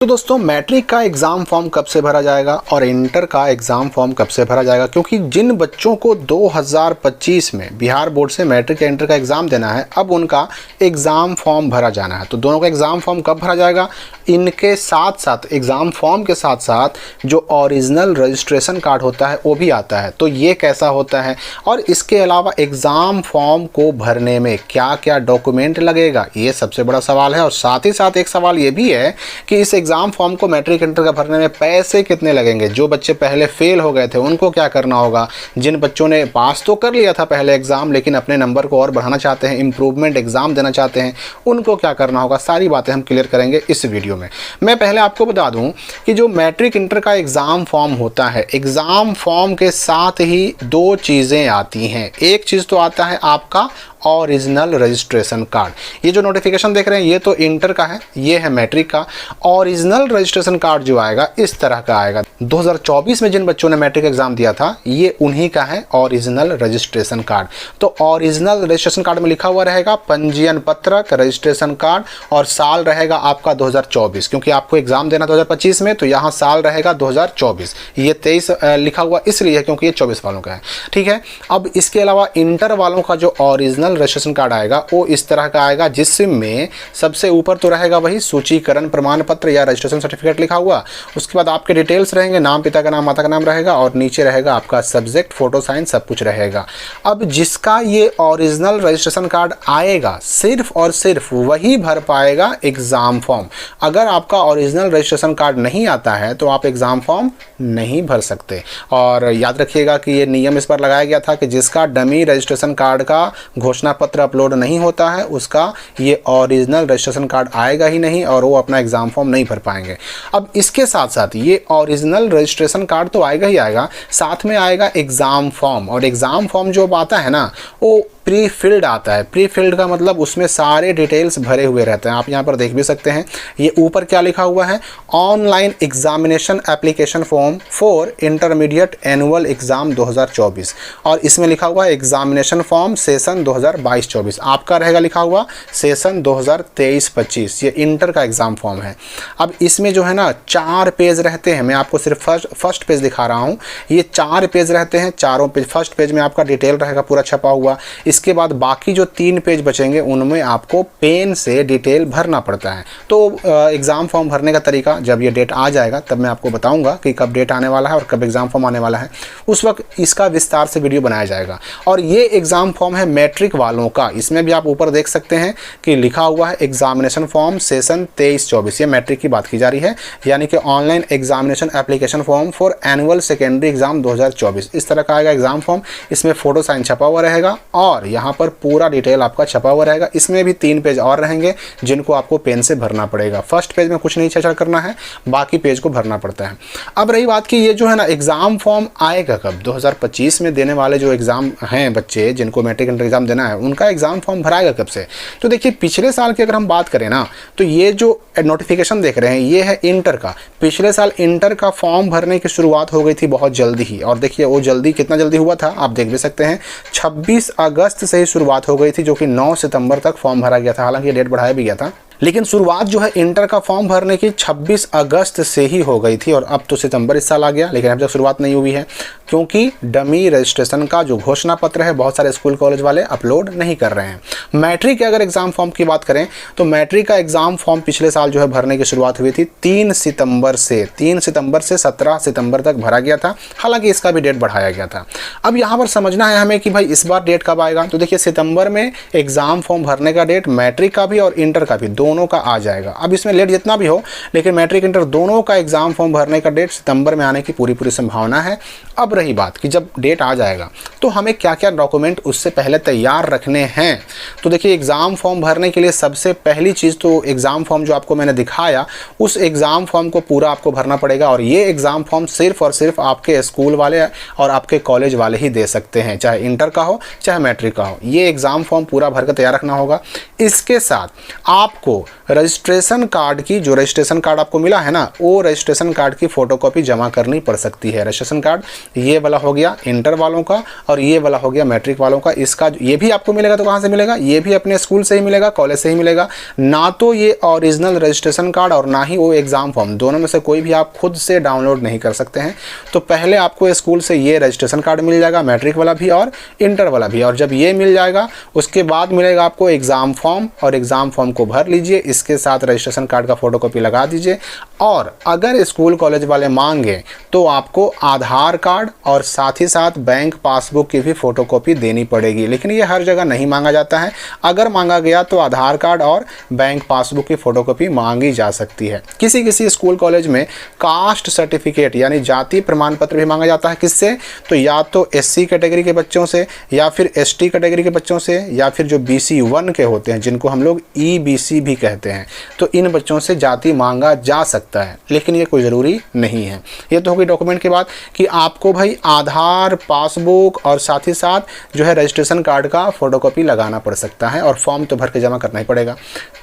तो दोस्तों मैट्रिक का एग्ज़ाम फॉर्म कब से भरा जाएगा और इंटर का एग्ज़ाम फॉर्म कब से भरा जाएगा, क्योंकि जिन बच्चों को 2025 में बिहार बोर्ड से मैट्रिक या इंटर का एग्ज़ाम देना है अब उनका एग्ज़ाम फॉर्म भरा जाना है। तो दोनों का एग्ज़ाम फॉर्म कब भरा जाएगा, इनके साथ साथ एग्ज़ाम फॉर्म के साथ साथ जो ओरिजिनल रजिस्ट्रेशन कार्ड होता है वो भी आता है। तो ये कैसा होता है और इसके अलावा एग्ज़ाम फॉर्म को भरने में क्या क्या डॉक्यूमेंट लगेगा, ये सबसे बड़ा सवाल है। और साथ ही साथ एक सवाल ये भी है कि इस एग्ज़ाम फॉर्म को मैट्रिक इंटर का भरने में पैसे कितने लगेंगे। जो बच्चे पहले फेल हो गए थे उनको क्या करना होगा, जिन बच्चों ने पास तो कर लिया था पहले एग्ज़ाम लेकिन अपने नंबर को और बढ़ाना चाहते हैं, इम्प्रूवमेंट एग्ज़ाम देना चाहते हैं, उनको क्या करना होगा, सारी बातें हम क्लियर करेंगे इस वीडियो में। मैं पहले आपको बता दूं कि जो मैट्रिक इंटर का एग्ज़ाम फॉर्म होता है, एग्ज़ाम फॉर्म के साथ ही दो चीज़ें आती हैं। एक चीज़ तो आता है आपका ओरिजिनल रजिस्ट्रेशन कार्ड। ये जो नोटिफिकेशन देख रहे हैं ये तो इंटर का है, ये है मैट्रिक का। ओरिजिनल रजिस्ट्रेशन कार्ड जो आएगा इस तरह का आएगा। 2024 में जिन बच्चों ने मैट्रिक एग्जाम दिया था ये उन्हीं का है ओरिजिनल रजिस्ट्रेशन कार्ड। तो ओरिजिनल रजिस्ट्रेशन कार्ड में लिखा हुआ रहेगा पंजीयन पत्रक, रजिस्ट्रेशन कार्ड और साल रहेगा आपका 2024, क्योंकि आपको एग्जाम देना 2025 में तो यहाँ साल रहेगा 2024। ये 23 लिखा हुआ इसलिए है क्योंकि ये 24 वालों का है, ठीक है। अब इसके अलावा इंटर वालों का जो ओरिजिनल रजिस्ट्रेशन कार्ड आएगा वो इस तरह का आएगा, जिसमें सबसे ऊपर तो रहेगा वही सूचीकरण प्रमाण पत्र या रजिस्ट्रेशन सर्टिफिकेट लिखा हुआ। उसके बाद आपके डिटेल्स रहेंगे, नाम, पिता का नाम, माता का नाम रहेगा और नीचे रहेगा आपका सब्जेक्ट, फोटो, साइन, सब कुछ रहेगा। अब जिसका ये ओरिजिनल रजिस्ट्रेशन कार्ड आएगा सिर्फ और सिर्फ वही भर पाएगा एग्जाम फॉर्म। अगर आपका ओरिजिनल रजिस्ट्रेशन कार्ड नहीं आता है तो आप एग्जाम फॉर्म नहीं भर सकते। और याद रखिएगा कि ये नियम इस पर लगाया गया था कि जिसका डमी रजिस्ट्रेशन कार्ड का घोषणा पत्र अपलोड नहीं होता है उसका ये ओरिजिनल रजिस्ट्रेशन कार्ड आएगा ही नहीं और वो अपना एग्जाम फॉर्म नहीं भर पाएंगे। अब इसके साथ साथ ये ओरिजिनल रजिस्ट्रेशन कार्ड तो आएगा ही आएगा, साथ में आएगा एग्जाम फॉर्म। और एग्जाम फॉर्म जो आता है ना वो प्री फिल्ड आता है। प्री फिल्ड का मतलब उसमें सारे डिटेल्स भरे हुए रहते हैं। आप यहाँ पर देख भी सकते हैं, ये ऊपर क्या लिखा हुआ है, online examination application form for intermediate annual exam 2024 और इसमें लिखा हुआ है एग्जामिनेशन फॉर्म सेशन 2022-24। आपका रहेगा लिखा हुआ सेशन 2023-25। ये इंटर का एग्जाम फॉर्म है। अब इसमें जो है ना 4 पेज रहते हैं, मैं आपको सिर्फ फर्स्ट पेज दिखा रहा हूँ। ये 4 पेज रहते हैं, चारों पेज, फर्स्ट पेज में आपका डिटेल रहेगा पूरा छपा हुआ। इसके बाद बाकी जो 3 पेज बचेंगे उनमें आपको पेन से डिटेल भरना पड़ता है। तो एग्ज़ाम फॉर्म भरने का तरीका जब ये डेट आ जाएगा तब मैं आपको बताऊंगा कि कब डेट आने वाला है और कब एग्ज़ाम फॉर्म आने वाला है, उस वक्त इसका विस्तार से वीडियो बनाया जाएगा। और ये एग्ज़ाम फॉर्म है मैट्रिक वालों का। इसमें भी आप ऊपर देख सकते हैं कि लिखा हुआ है एग्जामिनेशन फॉर्म सेशन 23-24। ये मैट्रिक की बात की जा रही है, यानी कि online examination application form for annual secondary exam 2024। इस तरह का आएगा एग्जाम फॉर्म। इसमें फोटो, साइन छपा हुआ रहेगा और यहाँ पर पूरा डिटेल आपका छपा हुआ रहेगा। इसमें भी 3 पेज और रहेंगे जिनको आपको पेन से भरना पड़ेगा। फर्स्ट पेज में कुछ नहीं छेड़छाड़ करना है, बाकी पेज को भरना पड़ता है। अब रही बात कि ये जो है ना एग्ज़ाम फॉर्म आएगा कब, 2025 में देने वाले जो एग्ज़ाम हैं बच्चे जिनको मैट्रिक इंटर एग्ज़ाम देना है उनका एग्ज़ाम फॉर्म भराएगा कब से। तो देखिए पिछले साल की अगर हम बात करें ना तो ये जो नोटिफिकेशन देख रहे हैं ये है इंटर का। पिछले साल इंटर का फॉर्म भरने की शुरुआत हो गई थी बहुत जल्दी ही, और देखिए वो जल्दी कितना जल्दी हुआ था आप देख भी सकते हैं। 26 अगस्त से ही शुरुआत हो गई थी, जो कि 9 सितंबर तक फॉर्म भरा गया था। हालांकि ये डेट बढ़ाया भी गया था, लेकिन शुरुआत जो है इंटर का फॉर्म भरने की 26 अगस्त से ही हो गई थी। और अब तो सितंबर इस साल आ गया, लेकिन अब तक शुरुआत नहीं हुई है क्योंकि डमी रजिस्ट्रेशन का जो घोषणा पत्र है बहुत सारे स्कूल कॉलेज वाले अपलोड नहीं कर रहे हैं। मैट्रिक के अगर एग्जाम फॉर्म की बात करें तो मैट्रिक का एग्जाम फॉर्म पिछले साल जो है भरने की शुरुआत हुई थी 3 सितंबर से 17 सितंबर तक भरा गया था। हालांकि इसका भी डेट बढ़ाया गया था। अब यहाँ पर समझना है हमें कि भाई इस बार डेट कब आएगा। तो देखिए सितंबर में एग्जाम फॉर्म भरने का डेट मैट्रिक का भी और इंटर का भी दोनों का आ जाएगा। अब इसमें लेट जितना भी हो लेकिन मैट्रिक इंटर दोनों का एग्जाम फॉर्म भरने का डेट सितंबर में आने की पूरी संभावना है। अब रही बात कि जब डेट आ जाएगा तो हमें क्या क्या डॉक्यूमेंट उससे पहले तैयार रखने हैं। तो देखिए एग्जाम फॉर्म भरने के लिए सबसे पहली चीज़ तो एग्जाम फॉर्म जो आपको मैंने दिखाया उस एग्जाम फॉर्म को पूरा आपको भरना पड़ेगा। और ये एग्जाम फॉर्म सिर्फ और सिर्फ आपके स्कूल वाले और आपके कॉलेज वाले ही दे सकते हैं, चाहे इंटर का हो चाहे मैट्रिक का हो। ये एग्जाम फॉर्म पूरा भर कर तैयार रखना होगा। इसके साथ आपको रजिस्ट्रेशन कार्ड की, जो रजिस्ट्रेशन कार्ड आपको मिला है ना, वो रजिस्ट्रेशन कार्ड की फ़ोटोकॉपी जमा करनी पड़ सकती है। रजिस्ट्रेशन कार्ड ये वाला हो गया इंटर वालों का, और ये वाला हो गया मैट्रिक वालों का। इसका ये भी आपको मिलेगा तो कहाँ से मिलेगा? ये भी अपने स्कूल से ही मिलेगा, कॉलेज से ही मिलेगा। ना तो ये ओरिजिनल रजिस्ट्रेशन कार्ड और ना ही वो एग्ज़ाम फॉर्म, दोनों में से कोई भी आप खुद से डाउनलोड नहीं कर सकते हैं। तो पहले आपको स्कूल से ये रजिस्ट्रेशन कार्ड मिल जाएगा, मैट्रिक वाला भी और इंटर वाला भी। और जब ये मिल जाएगा उसके बाद मिलेगा आपको एग्ज़ाम फॉर्म, और एग्ज़ाम फॉर्म को भर लीजिए, इसके साथ रजिस्ट्रेशन कार्ड का फ़ोटोकॉपी लगा दीजिए। और अगर स्कूल कॉलेज वाले मांगे तो आपको आधार कार्ड और साथ ही साथ बैंक पासबुक की भी फ़ोटोकॉपी देनी पड़ेगी। लेकिन ये हर जगह नहीं मांगा जाता है। अगर मांगा गया तो आधार कार्ड और बैंक पासबुक की फ़ोटोकॉपी मांगी जा सकती है। किसी किसी स्कूल कॉलेज में कास्ट सर्टिफिकेट यानी जाति प्रमाण पत्र भी मांगा जाता है। किससे? तो या तो SC कैटेगरी के बच्चों से, या फिर ST कैटेगरी के बच्चों से, या फिर जो BC 1 के होते हैं जिनको हम लोग EBC भी कहते हैं, तो इन बच्चों से जाति मांगा जा सकता है। लेकिन ये कोई ज़रूरी नहीं है। ये तो होगी डॉक्यूमेंट के बाद कि आपको भाई आधार, पासबुक और साथ ही साथ जो है रजिस्ट्रेशन कार्ड का फ़ोटोकॉपी लगाना पड़ सकता है, और फॉर्म तो भर के जमा करना ही पड़ेगा।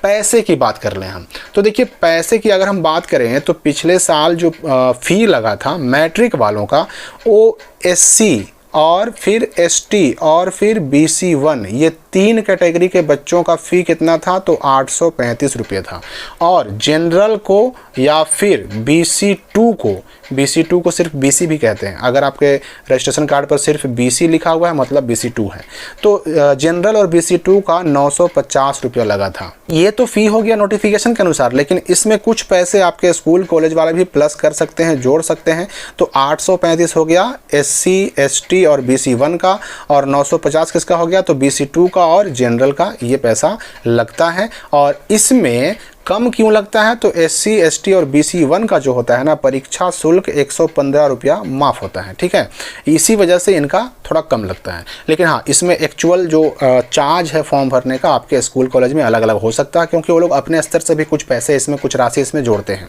पैसे की बात कर लें हम, तो देखिए पैसे की अगर हम बात करें तो पिछले साल जो फ़ी लगा था मैट्रिक वालों का, वो SC और फिर ST और फिर BC 1, ये 3 कैटेगरी के बच्चों का फ़ी कितना था? तो 835 रुपये था। और जनरल को या फिर BC 2 को सिर्फ BC भी कहते हैं। अगर आपके रजिस्ट्रेशन कार्ड पर सिर्फ BC लिखा हुआ है मतलब BC 2 है। तो जनरल और BC 2 का 950 रुपया लगा था। ये तो फ़ी हो गया नोटिफिकेशन के अनुसार, लेकिन इसमें कुछ पैसे आपके स्कूल कॉलेज वाले भी प्लस कर सकते हैं, जोड़ सकते हैं। तो 835 हो गया SC, ST और BC 1 का, और 950 किसका हो गया? तो BC 2 का और जनरल का ये पैसा लगता है। और इसमें कम क्यों लगता है? तो SC, ST और BC 1 का जो होता है ना, परीक्षा शुल्क 115 रुपया माफ़ होता है, ठीक है। इसी वजह से इनका थोड़ा कम लगता है। लेकिन हाँ, इसमें एक्चुअल जो चार्ज है फॉर्म भरने का आपके स्कूल कॉलेज में अलग अलग हो सकता है, क्योंकि वो लोग अपने स्तर से भी कुछ पैसे इसमें, कुछ राशि इसमें जोड़ते हैं।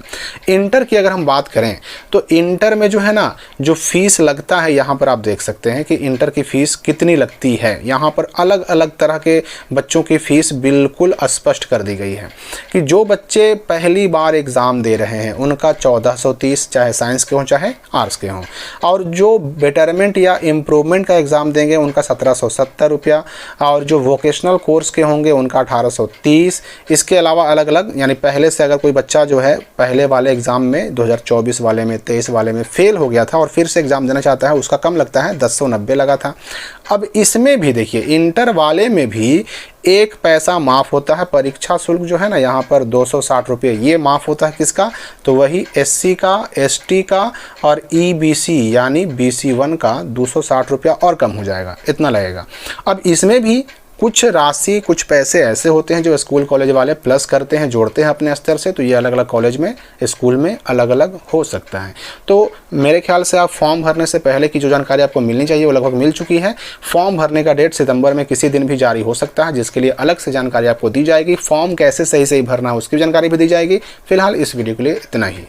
इंटर की अगर हम बात करें तो इंटर में जो है ना, जो फीस लगता है, यहाँ पर आप देख सकते हैं कि इंटर की फ़ीस कितनी लगती है। यहाँ पर अलग अलग तरह के बच्चों की फ़ीस बिल्कुल स्पष्ट कर दी गई है कि जो बच्चे पहली बार एग्ज़ाम दे रहे हैं उनका 1430, चाहे साइंस के हों चाहे आर्ट्स के हों, और जो बेटरमेंट या इम्प्रूवमेंट का एग्ज़ाम देंगे उनका 1770 रुपया, और जो वोकेशनल कोर्स के होंगे उनका 1830। इसके अलावा अलग अलग, यानी पहले से अगर कोई बच्चा जो है पहले वाले एग्ज़ाम में 2024 वाले में, 23 वाले में फ़ेल हो गया था और फिर से एग्ज़ाम देना चाहता है, उसका कम लगता है, 1090 लगा था। अब इसमें भी देखिए इंटर वाले में भी 1 पैसा माफ़ होता है। परीक्षा शुल्क जो है ना, यहाँ पर 260 रुपये ये माफ़ होता है। किसका? तो वही SC का, ST का और EBC यानी BC 1 का 260 रुपया और कम हो जाएगा, इतना लगेगा। अब इसमें भी कुछ राशि, कुछ पैसे ऐसे होते हैं जो स्कूल कॉलेज वाले प्लस करते हैं, जोड़ते हैं अपने स्तर से। तो ये अलग अलग कॉलेज में, स्कूल में अलग अलग हो सकता है। तो मेरे ख्याल से आप फॉर्म भरने से पहले की जो जानकारी आपको मिलनी चाहिए वो लगभग मिल चुकी है। फॉर्म भरने का डेट सितंबर में किसी दिन भी जारी हो सकता है, जिसके लिए अलग से जानकारी आपको दी जाएगी। फॉर्म कैसे सही भरना है उसकी जानकारी भी दी जाएगी। फिलहाल इस वीडियो के लिए इतना ही।